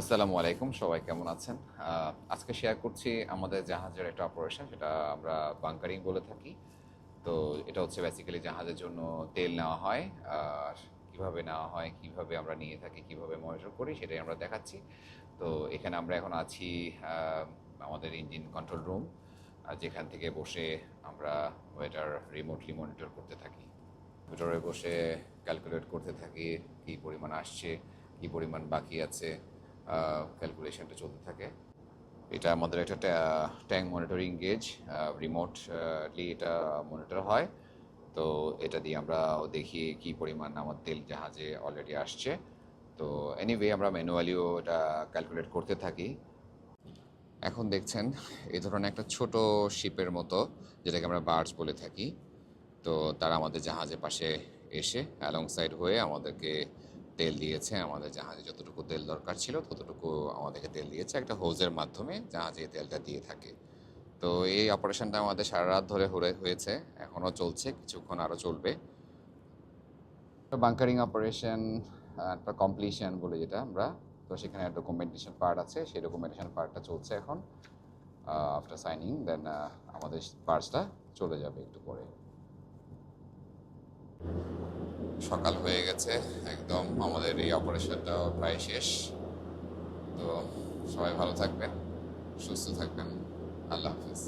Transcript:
আসসালামু আলাইকুম, সবাই কেমন আছেন? আজকে শেয়ার করছি আমাদের জাহাজের একটা অপারেশন, সেটা আমরা বাংকারিং বলে থাকি। তো এটা হচ্ছে বেসিক্যালি জাহাজের জন্য তেল নেওয়া হয়। আর কিভাবে নেওয়া হয়, কিভাবে আমরা নিয়ে থাকি, কিভাবে মনিটর করি, সেটাই আমরা দেখাচ্ছি। তো এখানে আমরা এখন আছি আমাদের ইঞ্জিন কন্ট্রোল রুম, যেখান থেকে বসে আমরা ওয়েটার রিমোটলি মনিটর করতে থাকি। ভিতরে বসে ক্যালকুলেট করতে থাকি কী পরিমাণ আসছে, কী পরিমাণ বাকি আছে, ক্যালকুলেশনটা চলতে থাকে। এটা আমাদের একটা ট্যাঙ্ক মনিটরিং গেজ, রিমোটলি এটা মনিটর হয়। তো এটা দিয়ে আমরা দেখি কী পরিমাণ আমার তেল জাহাজে অলরেডি আসছে। তো এনিওয়ে আমরা ম্যানুয়ালিও এটা ক্যালকুলেট করতে থাকি। এখন দেখছেন এই ধরনের একটা ছোট শিপের মতো, যেটাকে আমরা বার্জ বলে থাকি। তো তারা আমাদের জাহাজের পাশে এসে অ্যালং সাইড হয়ে আমাদেরকে তেল দিয়েছে। আমাদের জাহাজে যতটুকু তেল দরকার ছিল ততটুকু আমাদেরকে তেল দিয়েছে, একটা হোজের মাধ্যমে জাহাজে তেলটা দিয়ে থাকে। তো এই অপারেশনটা আমাদের সারা রাত ধরে হয়েছে, এখনও চলছে, কিছুক্ষণ আরও চলবে। বাংকারিং অপারেশন একটা কমপ্লিশন বলে যেটা আমরা, তো সেখানে ডকুমেন্টেশন পার্ট আছে, সেই ডকুমেন্টেশন পার্টটা চলছে এখন। আফটার সাইনিং দেন আমাদের পার্টসটা চলে যাবে একটু পরে। সকাল হয়ে গেছে একদম, আমাদের এই অপারেশনটা প্রায় শেষ। তো সবাই ভালো থাকবেন, সুস্থ থাকবেন। আল্লাহ হাফিজ।